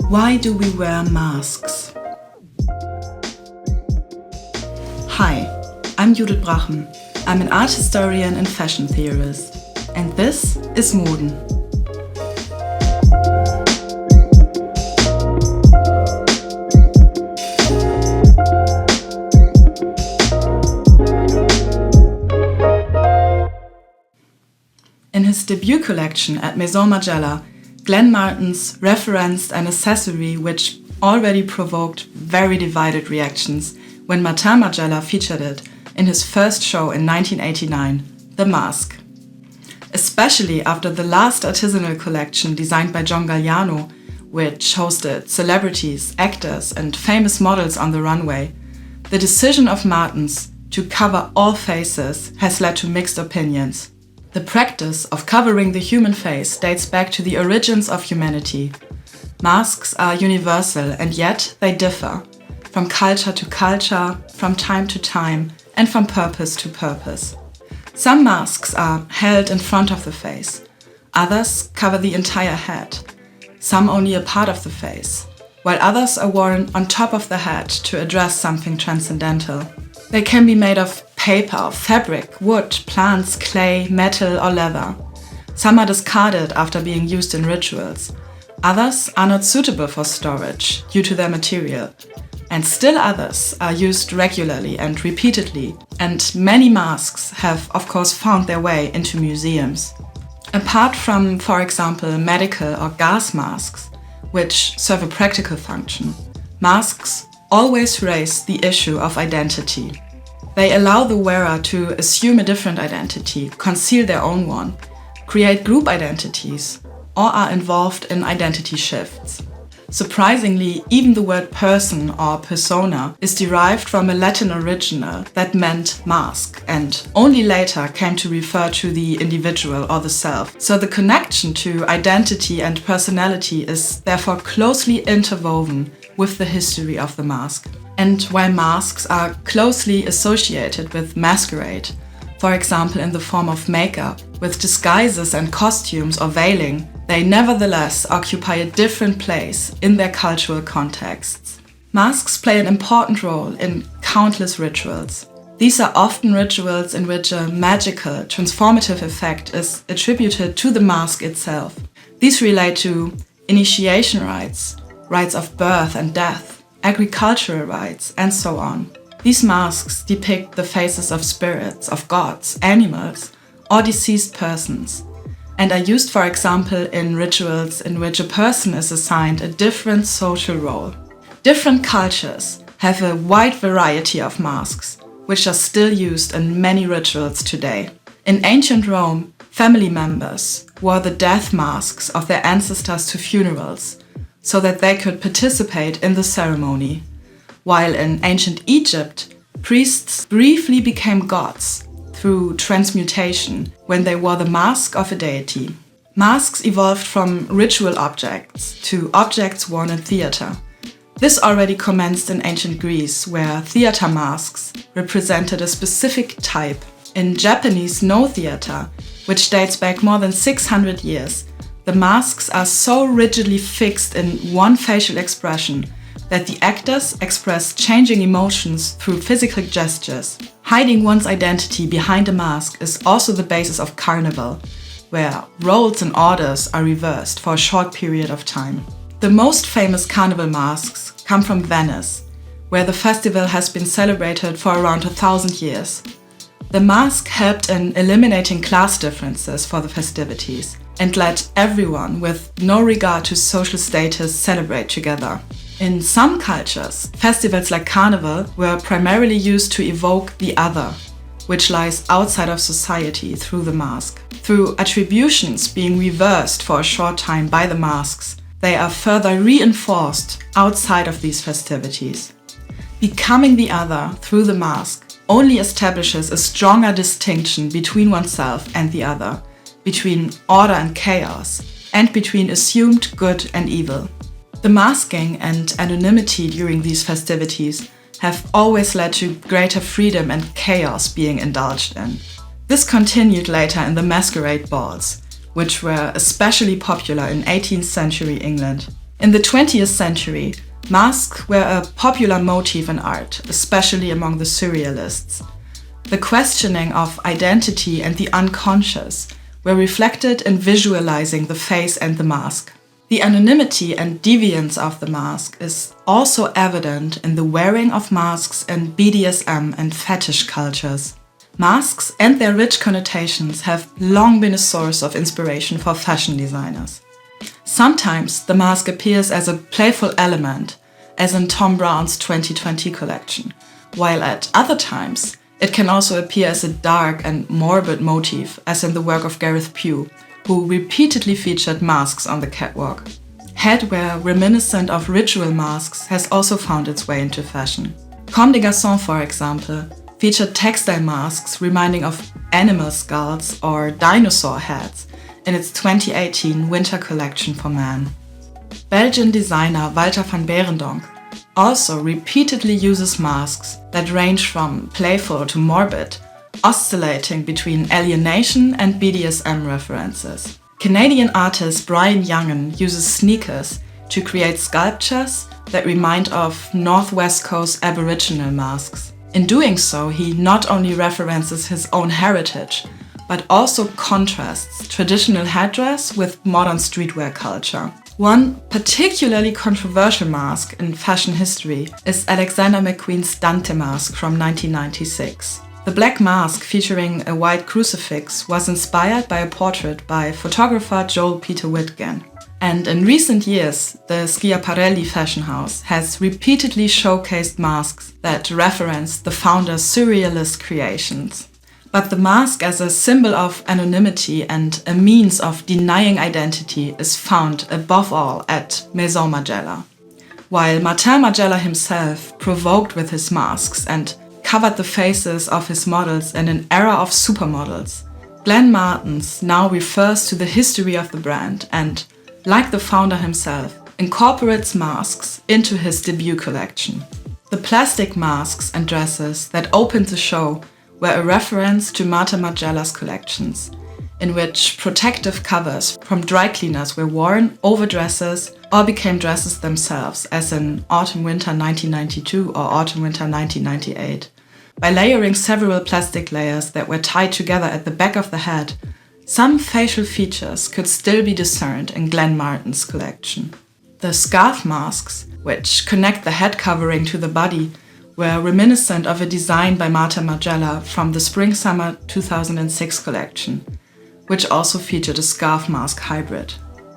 Why do we wear masks? Hi, I'm Judith Brachen. I'm an art historian and fashion theorist. And this is Moden. In his debut collection at Maison Margiela, Glenn Martens referenced an accessory which already provoked very divided reactions when Martin Margiela featured it in his first show in 1989, the mask. Especially after the last artisanal collection designed by John Galliano, which hosted celebrities, actors and famous models on the runway, the decision of Martens to cover all faces has led to mixed opinions. The practice of covering the human face dates back to the origins of humanity. Masks are universal and yet they differ, from culture to culture, from time to time, and from purpose to purpose. Some masks are held in front of the face, others cover the entire head, some only a part of the face, while others are worn on top of the head to address something transcendental. They can be made of paper, fabric, wood, plants, clay, metal or leather. Some are discarded after being used in rituals. Others are not suitable for storage due to their material. And still others are used regularly and repeatedly. And many masks have, of course, found their way into museums. Apart from, for example, medical or gas masks, which serve a practical function, masks always raise the issue of identity. They allow the wearer to assume a different identity, conceal their own one, create group identities, or are involved in identity shifts. Surprisingly, even the word person or persona is derived from a Latin original that meant mask and only later came to refer to the individual or the self. So the connection to identity and personality is therefore closely interwoven with the history of the mask. And while masks are closely associated with masquerade, for example in the form of makeup, with disguises and costumes or veiling, they nevertheless occupy a different place in their cultural contexts. Masks play an important role in countless rituals. These are often rituals in which a magical, transformative effect is attributed to the mask itself. These relate to initiation rites, rites of birth and death, agricultural rites, and so on. These masks depict the faces of spirits, of gods, animals, or deceased persons, and are used, for example, in rituals in which a person is assigned a different social role. Different cultures have a wide variety of masks, which are still used in many rituals today. In ancient Rome, family members wore the death masks of their ancestors to funerals, so that they could participate in the ceremony. While in ancient Egypt, priests briefly became gods through transmutation when they wore the mask of a deity. Masks evolved from ritual objects to objects worn in theatre. This already commenced in ancient Greece, where theatre masks represented a specific type. In Japanese no theatre, which dates back more than 600 years, the masks are so rigidly fixed in one facial expression that the actors express changing emotions through physical gestures. Hiding one's identity behind a mask is also the basis of carnival, where roles and orders are reversed for a short period of time. The most famous carnival masks come from Venice, where the festival has been celebrated for around 1,000 years. The mask helped in eliminating class differences for the festivities and let everyone, with no regard to social status, celebrate together. In some cultures, festivals like Carnival were primarily used to evoke the other, which lies outside of society through the mask. Through attributions being reversed for a short time by the masks, they are further reinforced outside of these festivities. Becoming the other through the mask only establishes a stronger distinction between oneself and the other, between order and chaos, and between assumed good and evil. The masking and anonymity during these festivities have always led to greater freedom and chaos being indulged in. This continued later in the masquerade balls, which were especially popular in 18th century England. In the 20th century, masks were a popular motif in art, especially among the surrealists. The questioning of identity and the unconscious were reflected in visualizing the face and the mask. The anonymity and deviance of the mask is also evident in the wearing of masks in BDSM and fetish cultures. Masks and their rich connotations have long been a source of inspiration for fashion designers. Sometimes the mask appears as a playful element, as in Thom Browne's 2020 collection, while at other times it can also appear as a dark and morbid motif, as in the work of Gareth Pugh, who repeatedly featured masks on the catwalk. Headwear reminiscent of ritual masks has also found its way into fashion. Comme des Garçons, for example, featured textile masks reminding of animal skulls or dinosaur heads in its 2018 winter collection for men. Belgian designer Walter van Beirendonck also repeatedly uses masks that range from playful to morbid, oscillating between alienation and BDSM references. Canadian artist Brian Youngen uses sneakers to create sculptures that remind of Northwest Coast Aboriginal masks. In doing so, he not only references his own heritage, but also contrasts traditional headdress with modern streetwear culture. One particularly controversial mask in fashion history is Alexander McQueen's Dante mask from 1996. The black mask featuring a white crucifix was inspired by a portrait by photographer Joel Peter Whitgen. And in recent years, the Schiaparelli fashion house has repeatedly showcased masks that reference the founder's surrealist creations. But the mask as a symbol of anonymity and a means of denying identity is found above all at Maison Margiela. While Martin Margiela himself provoked with his masks and covered the faces of his models in an era of supermodels, Glenn Martens now refers to the history of the brand and, like the founder himself, incorporates masks into his debut collection. The plastic masks and dresses that opened the show were a reference to Martin Margiela's collections, in which protective covers from dry cleaners were worn over dresses or became dresses themselves, as in Autumn-Winter 1992 or Autumn-Winter 1998. By layering several plastic layers that were tied together at the back of the head, some facial features could still be discerned in Glenn Martens' collection. The scarf masks, which connect the head covering to the body, were reminiscent of a design by Martin Margiela from the Spring-Summer 2006 collection, which also featured a scarf mask hybrid.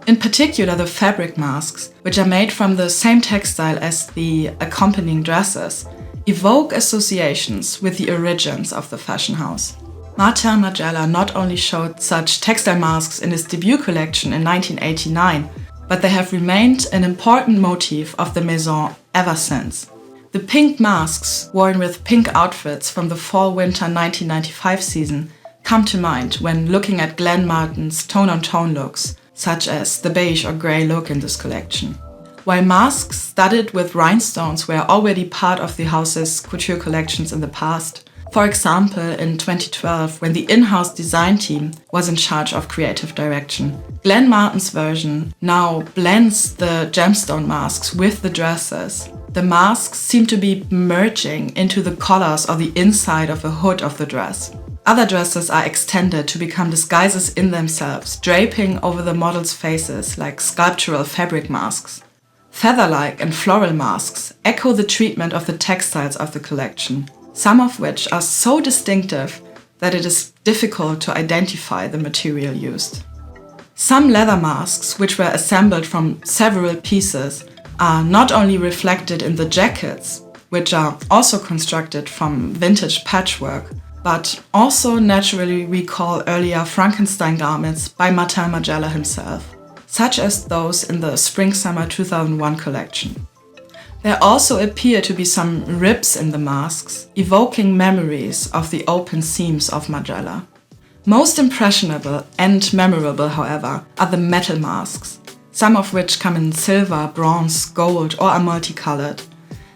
In particular, the fabric masks, which are made from the same textile as the accompanying dresses, evoke associations with the origins of the fashion house. Martin Margiela not only showed such textile masks in his debut collection in 1989, but they have remained an important motif of the Maison ever since. The pink masks, worn with pink outfits from the Fall-Winter 1995 season, come to mind when looking at Glenn Martens' tone-on-tone looks, such as the beige or grey look in this collection. While masks studded with rhinestones were already part of the house's couture collections in the past, for example in 2012 when the in-house design team was in charge of creative direction, Glenn Martens' version now blends the gemstone masks with the dresses. The masks seem to be merging into the collars or the inside of the hood of the dress. Other dresses are extended to become disguises in themselves, draping over the models' faces like sculptural fabric masks. Feather-like and floral masks echo the treatment of the textiles of the collection, some of which are so distinctive that it is difficult to identify the material used. Some leather masks, which were assembled from several pieces, are not only reflected in the jackets, which are also constructed from vintage patchwork, but also naturally recall earlier Frankenstein garments by Martin Margiela himself, such as those in the Spring-Summer 2001 collection. There also appear to be some ribs in the masks, evoking memories of the open seams of Margiela. Most impressionable and memorable, however, are the metal masks, some of which come in silver, bronze, gold, or are multicolored.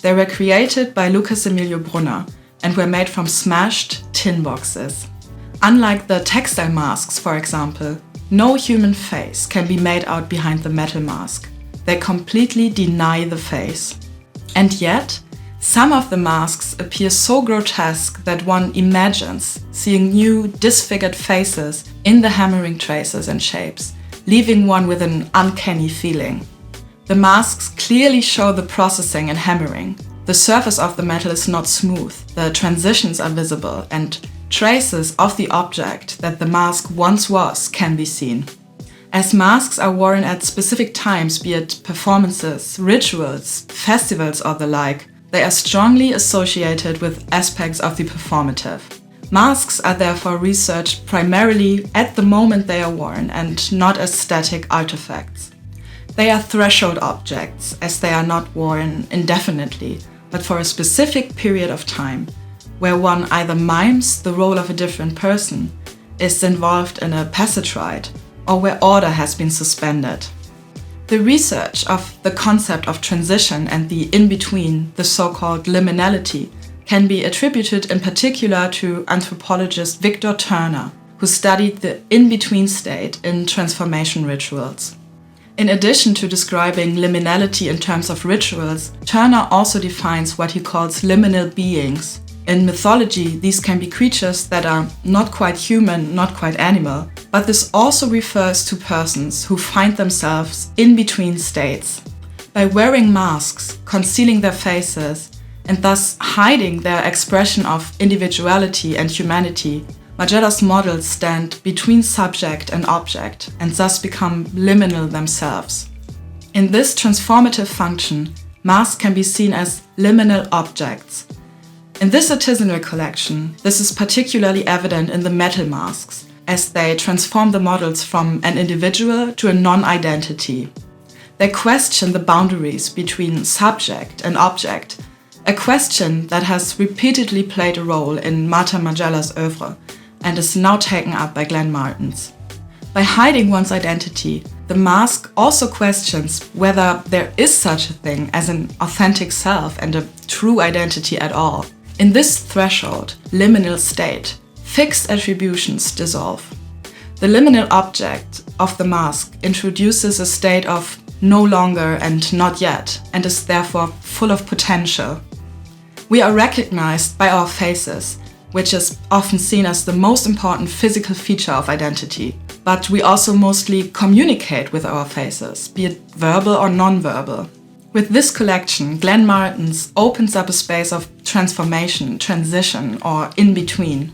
They were created by Lucas Emilio Brunner and were made from smashed tin boxes. Unlike the textile masks, for example, no human face can be made out behind the metal mask. they completely deny the face. And yet, some of the masks appear so grotesque that one imagines seeing new, disfigured faces in the hammering traces and shapes, leaving one with an uncanny feeling. The masks clearly show the processing and hammering. The surface of the metal is not smooth, the transitions are visible, and traces of the object that the mask once was can be seen. As masks are worn at specific times, be it performances, rituals, festivals or the like, they are strongly associated with aspects of the performative. Masks are therefore researched primarily at the moment they are worn and not as static artifacts. They are threshold objects, as they are not worn indefinitely, but for a specific period of time, where one either mimes the role of a different person, is involved in a passage rite, or where order has been suspended. The research of the concept of transition and the in-between, the so-called liminality, can be attributed in particular to anthropologist Victor Turner, who studied the in-between state in transformation rituals. In addition to describing liminality in terms of rituals, Turner also defines what he calls liminal beings. In mythology, these can be creatures that are not quite human, not quite animal, but this also refers to persons who find themselves in between states. By wearing masks, concealing their faces, and thus hiding their expression of individuality and humanity, Margiela's models stand between subject and object and thus become liminal themselves. In this transformative function, masks can be seen as liminal objects. In this artisanal collection, this is particularly evident in the metal masks, as they transform the models from an individual to a non-identity. They question the boundaries between subject and object, a question that has repeatedly played a role in Martin Margiela's oeuvre and is now taken up by Glenn Martens. By hiding one's identity, the mask also questions whether there is such a thing as an authentic self and a true identity at all. In this threshold, liminal state, fixed attributions dissolve. The liminal object of the mask introduces a state of no longer and not yet, and is therefore full of potential. We are recognized by our faces, which is often seen as the most important physical feature of identity. But we also mostly communicate with our faces, be it verbal or non-verbal. With this collection, Glenn Martens opens up a space of transformation, transition, or in-between.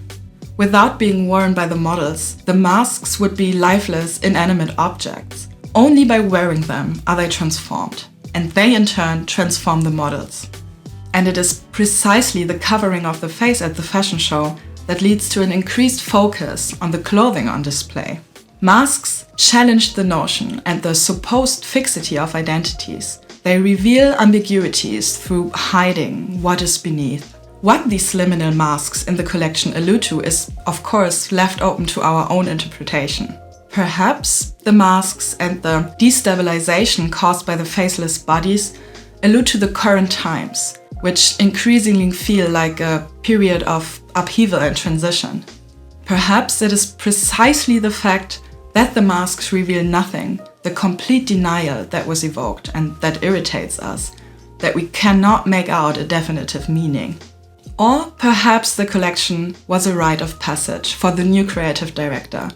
Without being worn by the models, the masks would be lifeless, inanimate objects. Only by wearing them are they transformed, and they in turn transform the models. And it is precisely the covering of the face at the fashion show that leads to an increased focus on the clothing on display. Masks challenge the notion and the supposed fixity of identities. They reveal ambiguities through hiding what is beneath. What these liminal masks in the collection allude to is, of course, left open to our own interpretation. Perhaps the masks and the destabilization caused by the faceless bodies allude to the current times, which increasingly feel like a period of upheaval and transition. Perhaps it is precisely the fact that the masks reveal nothing, the complete denial that was evoked and that irritates us, that we cannot make out a definitive meaning. Or perhaps the collection was a rite of passage for the new creative director,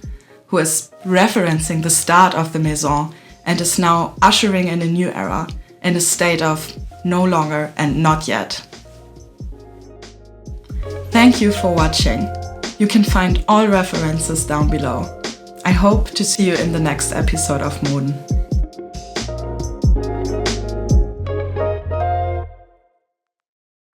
who is referencing the start of the Maison and is now ushering in a new era, in a state of no longer and not yet. Thank you for watching. You can find all references down below. I hope to see you in the next episode of Moden.